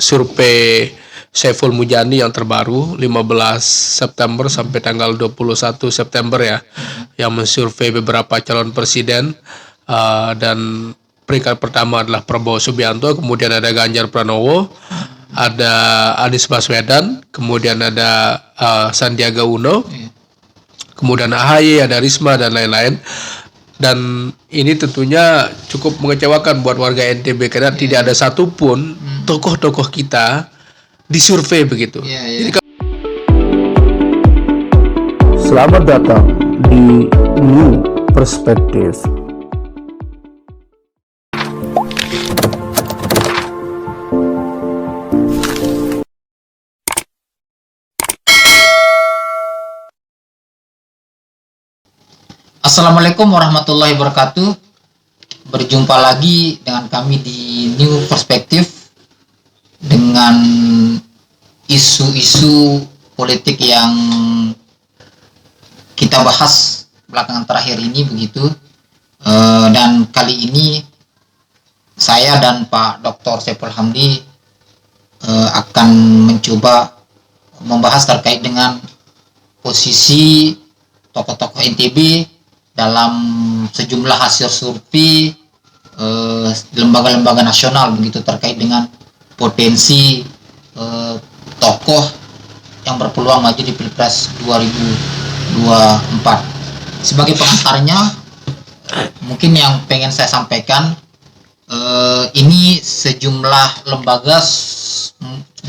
survei Saiful Mujani yang terbaru 15 September sampai tanggal 21 September ya, yang mensurvei beberapa calon presiden, dan peringkat pertama adalah Prabowo Subianto, kemudian ada Ganjar Pranowo, ada Anies Baswedan, kemudian ada Sandiaga Uno, kemudian AHY, ada Risma dan lain-lain. Dan ini tentunya cukup mengecewakan buat warga NTB karena tidak ada satupun tokoh-tokoh kita disurvei begitu. Jadi, selamat datang di New Perspective. Assalamualaikum warahmatullahi wabarakatuh. Berjumpa lagi dengan kami di New Perspective dengan isu-isu politik yang kita bahas belakangan terakhir ini begitu. Dan kali ini saya dan Pak Dr. Saiful Hamdi akan mencoba membahas terkait dengan posisi tokoh-tokoh NTB dalam sejumlah hasil survei lembaga-lembaga nasional begitu terkait dengan potensi tokoh yang berpeluang maju di Pilpres 2024. Sebagai pengantarnya, mungkin yang pengen saya sampaikan, ini sejumlah lembaga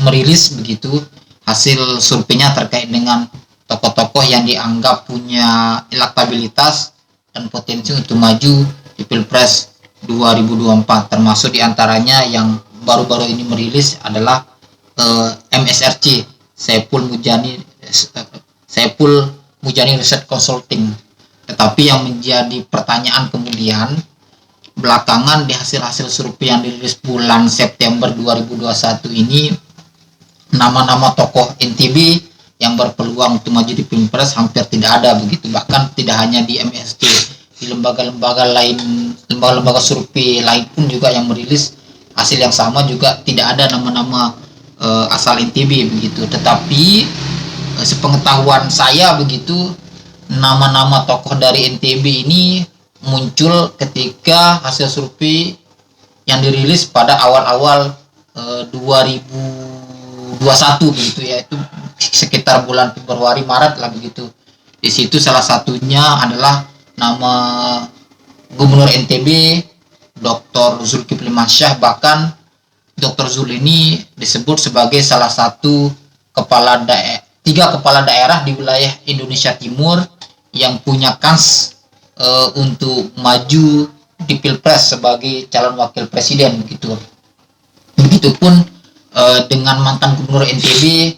merilis begitu hasil surveinya terkait dengan tokoh-tokoh yang dianggap punya elektabilitas dan potensi untuk maju di Pilpres 2024, termasuk diantaranya yang baru-baru ini merilis adalah MSRC, Saiful Mujani Research Consulting. Tetapi yang menjadi pertanyaan kemudian, belakangan di hasil-hasil survei yang dirilis bulan September 2021 ini, nama-nama tokoh NTB yang berpeluang untuk maju di Pilpres hampir tidak ada begitu. Bahkan tidak hanya di MST, di lembaga-lembaga lain, lembaga-lembaga survei lain pun juga yang merilis hasil yang sama juga tidak ada nama-nama asal NTB begitu. Tetapi sepengetahuan saya begitu, nama-nama tokoh dari NTB ini muncul ketika hasil survei yang dirilis pada awal-awal 2021 begitu, yaitu sekitar bulan Februari Maret lah begitu. Di situ salah satunya adalah nama Gubernur NTB Dr. Zulkifli Mansyah. Bahkan Dr. Zul ini disebut sebagai salah satu tiga kepala daerah di wilayah Indonesia Timur yang punya kans untuk maju di Pilpres sebagai calon wakil presiden begitu. Begitupun dengan mantan Gubernur NTB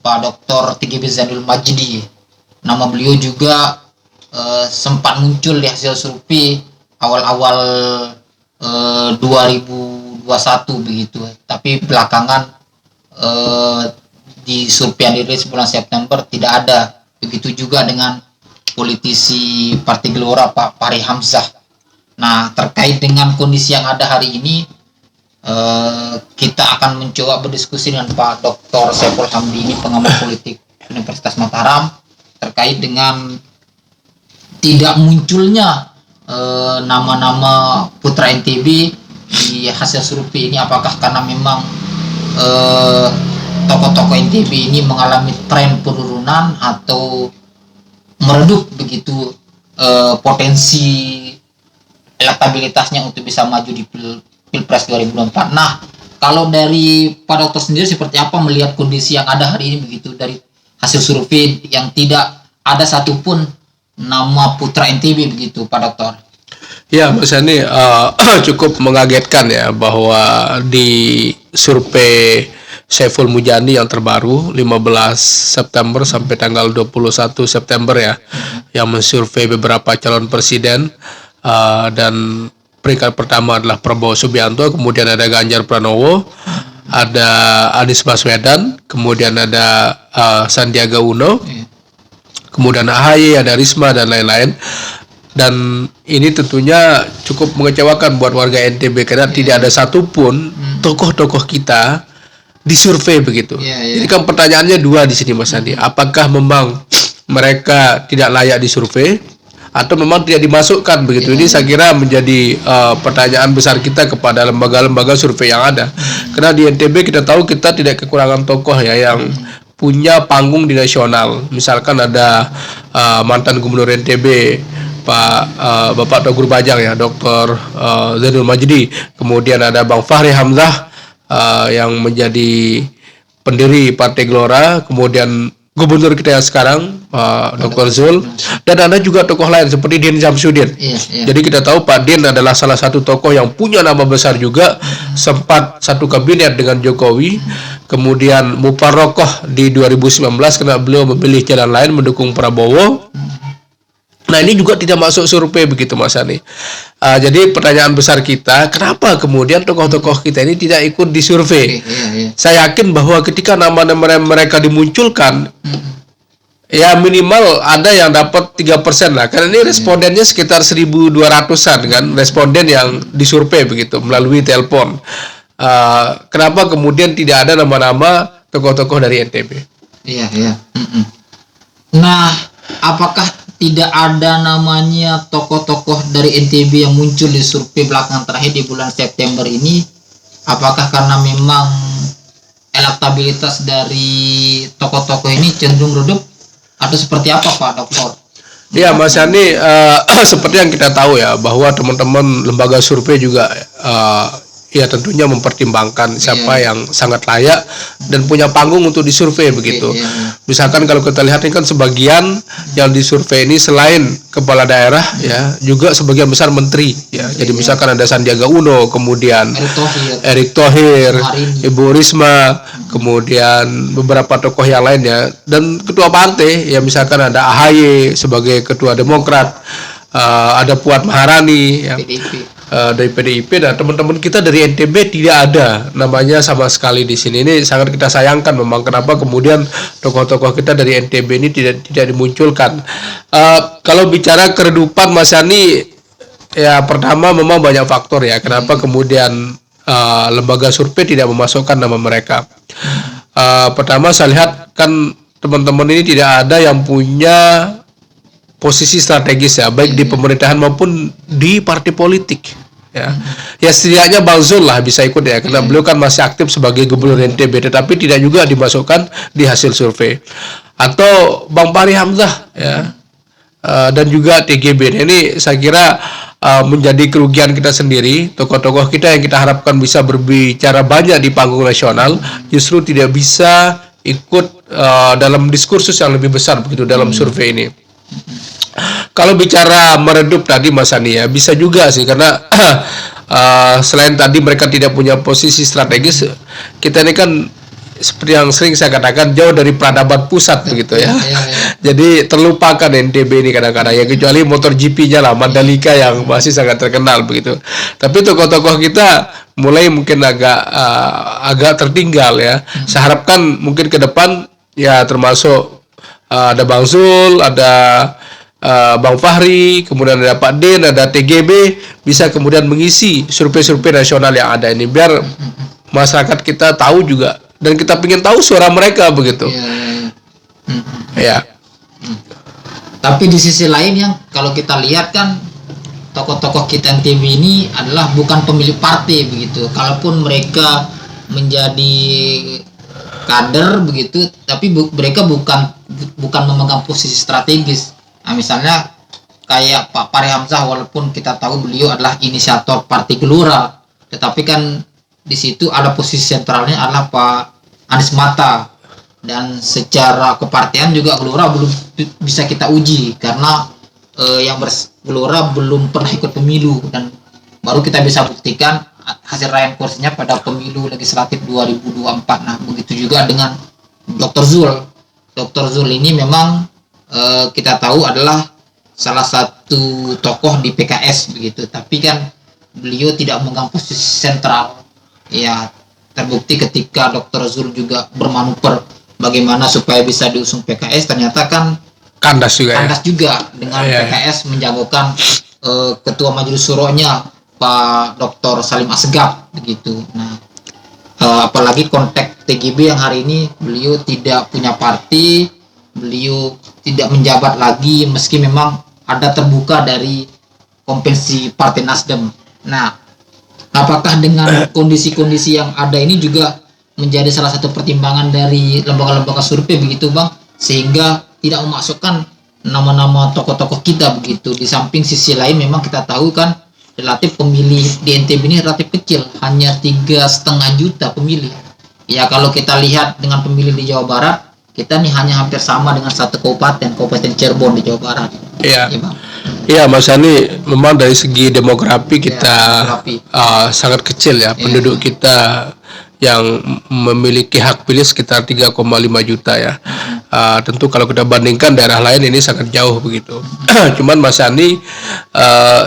Pak Dr. TGB Zainul Majdi. Nama beliau juga sempat muncul di hasil survei awal-awal 2021 begitu. Tapi belakangan di survei yang dirilis bulan September tidak ada. Begitu juga dengan politisi Partai Gelora Pak Fahri Hamzah. Nah, terkait dengan kondisi yang ada hari ini, kita akan mencoba berdiskusi dengan Pak Dr. Saiful Hamdi, ini pengamat politik Universitas Mataram, terkait dengan tidak munculnya nama-nama putra NTB di hasil survei ini. Apakah karena memang tokoh-tokoh NTB ini mengalami tren penurunan atau meredup begitu potensi elektabilitasnya untuk bisa maju di Pilpres 2024. Nah, kalau dari Pak Dokter sendiri seperti apa melihat kondisi yang ada hari ini begitu dari hasil survei yang tidak ada satupun nama putra NTB begitu, Pak Dokter? ya Mas Yani, cukup mengagetkan ya bahwa di survei Saiful Mujani yang terbaru 15 September sampai tanggal 21 September ya, yang mensurvei beberapa calon presiden, dan peringkat pertama adalah Prabowo Subianto, kemudian ada Ganjar Pranowo, ada Anies Baswedan, kemudian ada Sandiaga Uno, kemudian AHY, ada Risma dan lain-lain. Dan ini tentunya cukup mengecewakan buat warga NTB karena tidak ada satupun tokoh-tokoh kita disurvei begitu. Jadi kan pertanyaannya dua di sini Mas Andi. Apakah memang mereka tidak layak disurvei atau memang tidak dimasukkan begitu? Ini saya kira menjadi pertanyaan besar kita kepada lembaga-lembaga survei yang ada. Karena di NTB kita tahu kita tidak kekurangan tokoh ya yang punya panggung di nasional. Misalkan ada mantan Gubernur NTB Bapak Togur Bajang ya, Dr. Zainul Majdi. Kemudian ada Bang Fahri Hamzah yang menjadi pendiri Partai Gelora, kemudian Gubernur kita yang sekarang Dr. Zul, dan ada juga tokoh lain seperti Din Syamsuddin. Jadi kita tahu Pak Din adalah salah satu tokoh yang punya nama besar juga, sempat satu kabinet dengan Jokowi, kemudian Muparokoh di 2019 karena beliau memilih jalan lain mendukung Prabowo. Nah ini juga tidak masuk survei begitu Mas Ani. Jadi pertanyaan besar kita, kenapa kemudian tokoh-tokoh kita ini tidak ikut di survei? Saya yakin bahwa ketika nama-nama mereka dimunculkan, ya minimal ada yang dapat 3% lah. Karena ini respondennya sekitar 1.200-an kan, responden yang disurvei begitu melalui telepon. Kenapa kemudian tidak ada nama-nama tokoh-tokoh dari NTB? Nah, apakah tidak ada namanya tokoh-tokoh dari NTB yang muncul di survei belakangan terakhir di bulan September ini? Apakah karena memang elektabilitas dari tokoh-tokoh ini cenderung redup atau seperti apa Pak Dokter? Ya Mas Yani, seperti yang kita tahu ya bahwa teman-teman lembaga survei juga ya tentunya mempertimbangkan siapa yang sangat layak dan punya panggung untuk disurvei begitu. Misalkan kalau kita lihat ini kan sebagian yang disurvei ini selain kepala daerah ya juga sebagian besar menteri ya. Jadi misalkan ada Sandiaga Uno, kemudian Erick Thohir, Ibu Risma, kemudian beberapa tokoh yang lainnya dan ketua partai ya, misalkan ada AHY sebagai ketua Demokrat, ada Puan Maharani ya, dari PDIP, dan teman-teman kita dari NTB tidak ada namanya sama sekali di sini. Ini sangat kita sayangkan memang, kenapa kemudian tokoh-tokoh kita dari NTB ini tidak dimunculkan. Kalau bicara keredupan Mas Yani, ya pertama memang banyak faktor ya kenapa kemudian lembaga survei tidak memasukkan nama mereka. Pertama saya lihat kan teman-teman ini tidak ada yang punya posisi strategis ya, baik di pemerintahan maupun di partai politik ya. Ya setidaknya Bang Zul lah bisa ikut ya, karena beliau kan masih aktif sebagai Gubernur NTB, tetapi tidak juga dimasukkan di hasil survei. Atau Bang Fahri Hamzah ya, dan juga TGB. Ini saya kira menjadi kerugian kita sendiri. Tokoh-tokoh kita yang kita harapkan bisa berbicara banyak di panggung nasional justru tidak bisa ikut dalam diskursus yang lebih besar begitu dalam survei ini. Kalau bicara meredup tadi Mas Ani ya, bisa juga sih karena selain tadi mereka tidak punya posisi strategis, kita ini kan seperti yang sering saya katakan jauh dari peradaban pusat begitu ya. Jadi terlupakan NTB ini kadang-kadang ya, kecuali motor GP-nya lah Mandalika yang masih sangat terkenal begitu. Tapi tokoh-tokoh kita mulai mungkin agak tertinggal ya. Saya harapkan mungkin ke depan ya termasuk ada Bang Zul, ada Bang Fahri, kemudian ada Pak Din, ada TGB bisa kemudian mengisi survei-survei nasional yang ada ini biar masyarakat kita tahu juga dan kita ingin tahu suara mereka begitu. Ya. Tapi di sisi lain yang kalau kita lihat kan tokoh-tokoh kita NTB ini adalah bukan pemilik partai begitu. Kalaupun mereka menjadi kader begitu, tapi mereka bukan memegang posisi strategis. Nah, misalnya kayak Pak Fahri Hamzah, walaupun kita tahu beliau adalah inisiator Partai Gelora, tetapi kan di situ ada posisi sentralnya adalah Pak Anies Mata, dan secara kepartian juga Gelora belum bisa kita uji karena yang Gelora belum pernah ikut pemilu, dan baru kita bisa buktikan hasil raihan kursinya pada pemilu legislatif 2024. Nah begitu juga dengan Dr. Zul. Dr. Zul ini memang kita tahu adalah salah satu tokoh di PKS begitu, tapi kan beliau tidak memegang posisi sentral ya. Terbukti ketika Dr. Zul juga bermanuver bagaimana supaya bisa diusung PKS, ternyata kan kandas juga dengan PKS menjagokan ketua majelis syuronya Pak Dr. Salim Asegaf begitu. Nah apalagi konteks TGB yang hari ini beliau tidak punya parti, beliau tidak menjabat lagi meski memang ada terbuka dari kompensi Partai Nasdem. Nah, apakah dengan kondisi-kondisi yang ada ini juga menjadi salah satu pertimbangan dari lembaga-lembaga survei begitu Bang, sehingga tidak memasukkan nama-nama tokoh-tokoh kita begitu. Di samping sisi lain memang kita tahu kan relatif pemilih di NTB ini relatif kecil, hanya 3,5 juta pemilih. Ya kalau kita lihat dengan pemilih di Jawa Barat, kita nih hanya hampir sama dengan satu Kabupaten Cirebon di Jawa Barat. Iya. Ya, Bang. Iya, Mas Yani, memang dari segi demografi kita demografi. Sangat kecil ya, penduduk kita yang memiliki hak pilih sekitar 3,5 juta ya. Tentu kalau kita bandingkan daerah lain ini sangat jauh begitu. Cuman Mas Yani,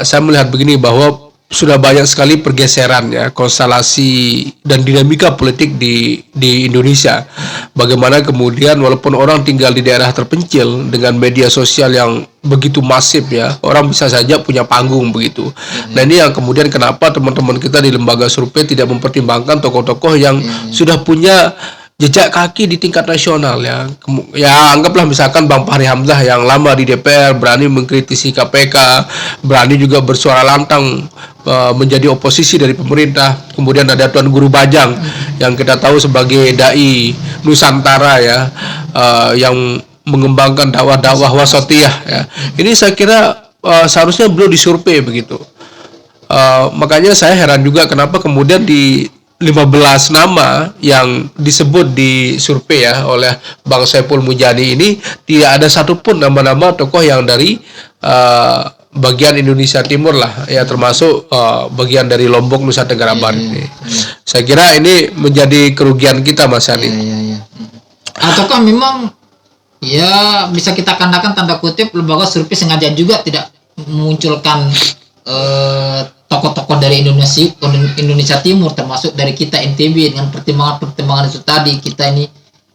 saya melihat begini bahwa sudah banyak sekali pergeseran ya, konstelasi dan dinamika politik di Indonesia. Bagaimana kemudian walaupun orang tinggal di daerah terpencil dengan media sosial yang begitu masif ya, orang bisa saja punya panggung begitu. Nah ini yang kemudian kenapa teman-teman kita di lembaga survei tidak mempertimbangkan tokoh-tokoh yang sudah punya jejak kaki di tingkat nasional ya. Ya anggaplah misalkan Bang Fahri Hamzah yang lama di DPR, berani mengkritisi KPK, berani juga bersuara lantang menjadi oposisi dari pemerintah. Kemudian ada Tuan Guru Bajang yang kita tahu sebagai dai Nusantara ya, yang mengembangkan dakwah-dakwah wasatiyah ya. Ini saya kira seharusnya beliau disurvei begitu. Makanya saya heran juga kenapa kemudian di 15 nama yang disebut di survei ya oleh Bang Saiful Mujani ini tidak ada satupun nama-nama tokoh yang dari bagian Indonesia Timur lah ya, termasuk bagian dari Lombok, Nusa Tenggara Barat ini. Saya kira ini menjadi kerugian kita Mas Yani. Ataukah memang ya bisa kita katakan tanda kutip lembaga survei sengaja juga tidak memunculkan tokoh-tokoh dari Indonesia Timur, termasuk dari kita NTB, dengan pertimbangan itu tadi. Kita ini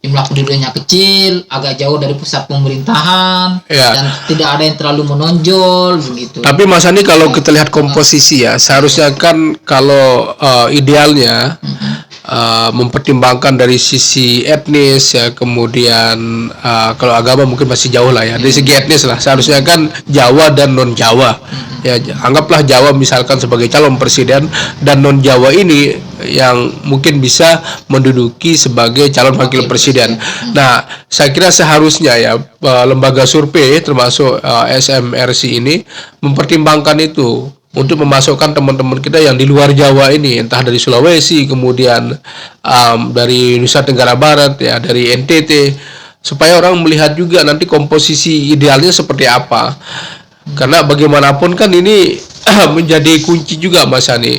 jumlah penduduknya kecil, agak jauh dari pusat pemerintahan, dan tidak ada yang terlalu menonjol begitu. Tapi Mas Andi, kalau kita lihat komposisi ya, seharusnya kan kalau idealnya mempertimbangkan dari sisi etnis ya, kemudian kalau agama mungkin masih jauh lah ya. Dari segi etnis lah, seharusnya kan Jawa dan non Jawa ya, anggaplah Jawa misalkan sebagai calon presiden dan non Jawa ini yang mungkin bisa menduduki sebagai calon wakil presiden. Nah, saya kira seharusnya ya lembaga survei termasuk SMRC ini mempertimbangkan itu untuk memasukkan teman-teman kita yang di luar Jawa ini, entah dari Sulawesi, kemudian dari Nusa Tenggara Barat ya, dari NTT, supaya orang melihat juga nanti komposisi idealnya seperti apa. Karena bagaimanapun kan ini menjadi kunci juga Mas Yani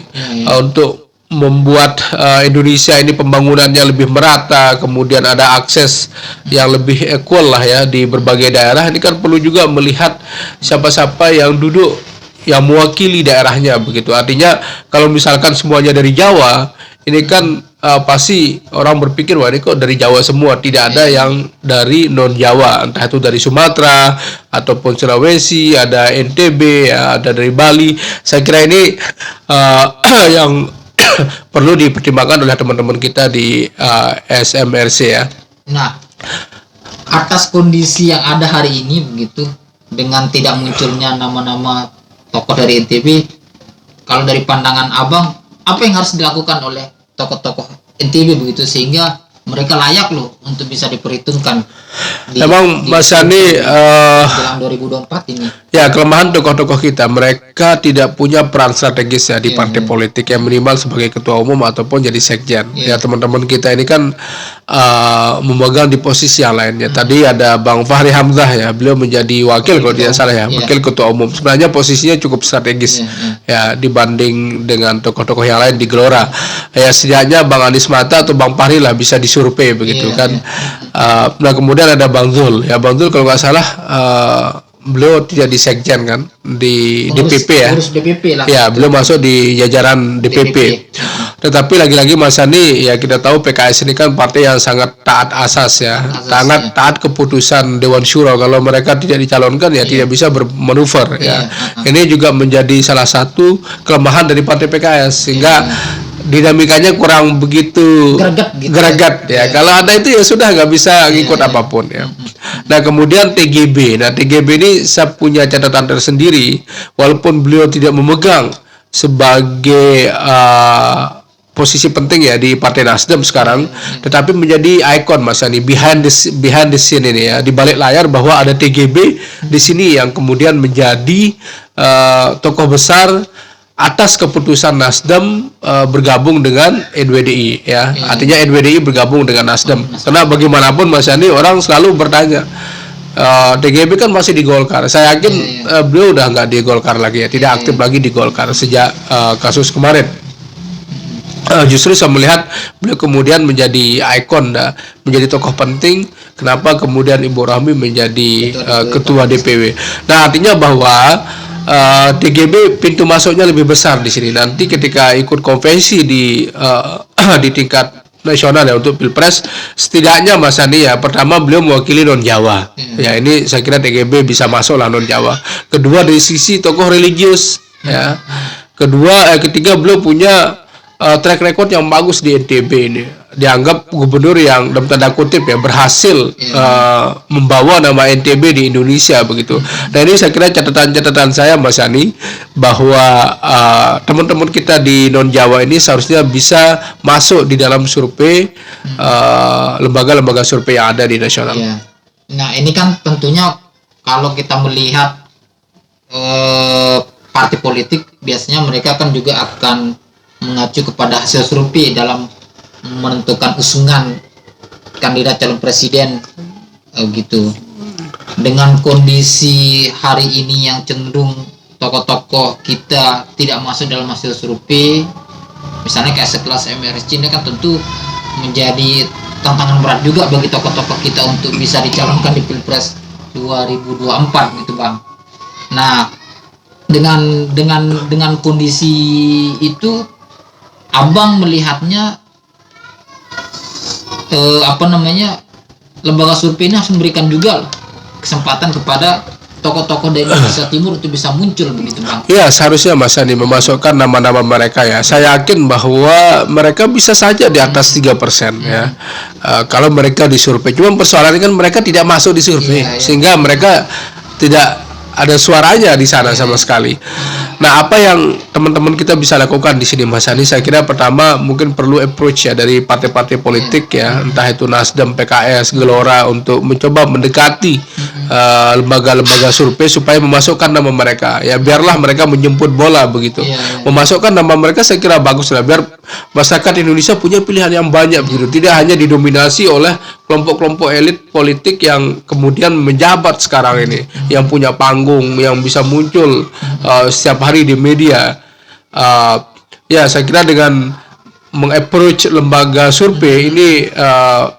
untuk membuat Indonesia ini pembangunannya lebih merata, kemudian ada akses yang lebih equal lah ya di berbagai daerah. Ini kan perlu juga melihat siapa-siapa yang duduk yang mewakili daerahnya begitu. Artinya kalau misalkan semuanya dari Jawa, ini kan pasti orang berpikir wah ini kok dari Jawa semua, tidak ada yang dari non Jawa, entah itu dari Sumatera ataupun Sulawesi, ada NTB ya, ada dari Bali. Saya kira ini yang perlu dipertimbangkan oleh teman-teman kita di SMRC ya. Nah, atas kondisi yang ada hari ini begitu, dengan tidak munculnya nama-nama tokoh dari NTB, kalau dari pandangan Abang, apa yang harus dilakukan oleh tokoh-tokoh NTB begitu sehingga mereka layak loh untuk bisa diperhitungkan Mas Yani, dalam 2024 ini? Ya, kelemahan tokoh-tokoh kita, mereka tidak punya peran strategis ya di partai politik, yang minimal sebagai ketua umum ataupun jadi sekjen. Ya, teman-teman kita ini kan memegang di posisi yang lainnya. Tadi ada Bang Fahri Hamzah ya, beliau menjadi wakil kalau tidak salah ya, wakil ketua umum. Sebenarnya posisinya cukup strategis ya dibanding dengan tokoh-tokoh yang lain di Gelora. Ya setidaknya Bang Anies Mata atau Bang Fahri lah bisa disurvei begitu kan. Nah kemudian ada Bang Zul ya, Bang Zul kalau nggak salah beliau tidak di sekjen kan, di DPP ya. DPP lah. Ya, beliau masuk di jajaran DPP. Tetapi lagi-lagi Mas Ani, ya kita tahu PKS ini kan partai yang sangat taat asas ya, sangat taat keputusan Dewan Syuro. Kalau mereka tidak dicalonkan ya tidak bisa bermanuver ya. Ini juga menjadi salah satu kelemahan dari partai PKS, sehingga dinamikanya kurang begitu Greget gitu. ya. Kalau Anda itu ya sudah nggak bisa ngikut apapun ya. Nah kemudian TGB. Nah TGB ini saya punya catatan tersendiri, walaupun beliau tidak memegang sebagai posisi penting ya di Partai Nasdem sekarang, tetapi menjadi ikon Mas Ani behind the scene ini ya, di balik layar, bahwa ada TGB di sini yang kemudian menjadi tokoh besar atas keputusan Nasdem bergabung dengan NWDI ya. Artinya NWDI bergabung dengan Nasdem. Karena bagaimanapun Mas Ani, orang selalu bertanya, TGB kan masih di Golkar. Saya yakin beliau udah nggak di Golkar lagi ya, tidak aktif lagi di Golkar sejak kasus kemarin. Justru saya melihat beliau kemudian menjadi ikon, menjadi tokoh penting. Kenapa kemudian Ibu Rohmi menjadi ketua DPW? Nah, artinya bahwa TGB pintu masuknya lebih besar di sini. Nanti ketika ikut konvensi di tingkat nasional ya untuk Pilpres, setidaknya Mas Andi ya, pertama beliau mewakili non Jawa. Ya, ini saya kira TGB bisa masuk lah non Jawa. Kedua dari sisi tokoh religius ya. Ketiga beliau punya track record yang bagus di NTB ini. Dianggap gubernur yang dalam tanda kutip ya berhasil membawa nama NTB di Indonesia begitu. Nah ini saya kira catatan saya Mas Yani, bahwa teman-teman kita di non Jawa ini seharusnya bisa masuk di dalam survei lembaga-lembaga survei yang ada di nasional. Ya. Nah ini kan tentunya kalau kita melihat partai politik, biasanya mereka kan juga akan mengacu kepada hasil survei dalam menentukan usungan kandidat calon presiden gitu. Dengan kondisi hari ini yang cenderung tokoh-tokoh kita tidak masuk dalam hasil survei, misalnya kayak sekelas MRC ini kan tentu menjadi tantangan berat juga bagi tokoh-tokoh kita untuk bisa dicalonkan di Pilpres 2024 gitu Bang. Nah, dengan kondisi itu Abang melihatnya lembaga survei ini harus memberikan juga kesempatan kepada tokoh-tokoh dari Indonesia Timur untuk bisa muncul begitu Bang. Iya, seharusnya Mas Andi memasukkan nama-nama mereka ya. Saya yakin bahwa mereka bisa saja di atas 3% ya. Kalau mereka disurvei. Cuma persoalannya kan mereka tidak masuk di survei, sehingga mereka tidak ada suaranya di sana sama sekali. Nah, apa yang teman-teman kita bisa lakukan di sini Mas Andi? Saya kira pertama mungkin perlu approach ya dari partai-partai politik ya, entah itu Nasdem, PKS, Gelora, untuk mencoba mendekati lembaga-lembaga survei supaya memasukkan nama mereka. Ya biarlah mereka menjemput bola begitu. Memasukkan nama mereka saya kira bagus lah, biar masyarakat Indonesia punya pilihan yang banyak begitu. Tidak hanya didominasi oleh kelompok-kelompok elit politik yang kemudian menjabat sekarang ini, yang punya panggung, yang bisa muncul setiap hari di media. Ya saya kira dengan mengapproach lembaga survei ini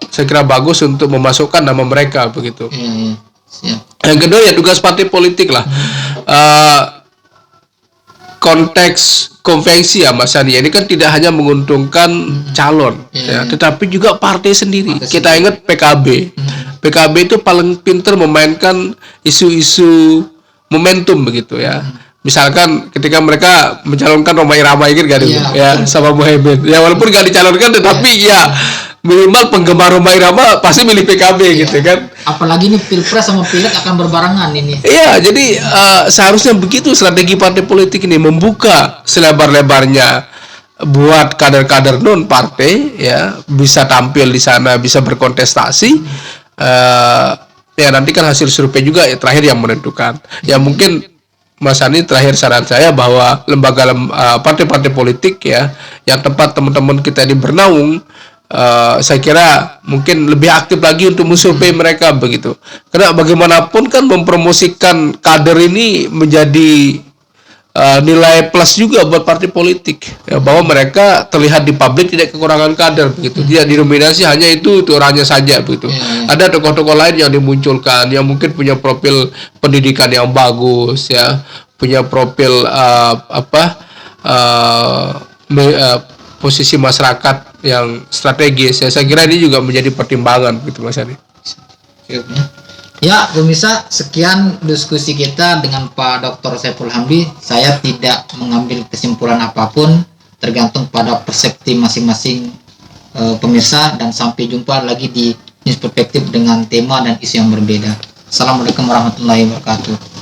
saya kira bagus untuk memasukkan nama mereka begitu. Yang kedua ya tugas partai politik lah. Konteks konvensi ya Mas Sani, ini kan tidak hanya menguntungkan calon ya, tetapi juga partai sendiri. Kita ingat PKB. PKB itu paling pintar memainkan isu-isu momentum begitu ya. Misalkan ketika mereka mencalonkan Rhoma Irama gitu kan sama Muhammad. Ya walaupun gak dicalonkan tetapi ya minimal penggemar Rhoma Irama pasti milih PKB gitu kan. Apalagi ini Pilpres sama Pileg akan berbarengan ini. Iya, jadi seharusnya begitu strategi partai politik ini, membuka selebar-lebarnya buat kader-kader non partai ya bisa tampil di sana, bisa berkontestasi. Ya nanti kan hasil survei juga ya, terakhir yang menentukan. Ya mungkin Mas Ani, terakhir saran saya bahwa partai-partai politik ya yang tempat teman-teman kita ini bernaung, saya kira mungkin lebih aktif lagi untuk mensurvei mereka begitu. Karena bagaimanapun kan mempromosikan kader ini menjadi nilai plus juga buat partai politik ya, bahwa mereka terlihat di publik tidak kekurangan kader begitu, tidak didominasi hanya itu orangnya saja begitu. Ada tokoh-tokoh lain yang dimunculkan yang mungkin punya profil pendidikan yang bagus ya, punya profil posisi masyarakat yang strategis ya. Saya kira ini juga menjadi pertimbangan gitu Mas Adi. Ya, pemirsa, sekian diskusi kita dengan Pak Dr. Saiful Hamdi. Saya tidak mengambil kesimpulan apapun, tergantung pada persepsi masing-masing pemirsa, dan sampai jumpa lagi di News Perspektif dengan tema dan isu yang berbeda. Assalamualaikum warahmatullahi wabarakatuh.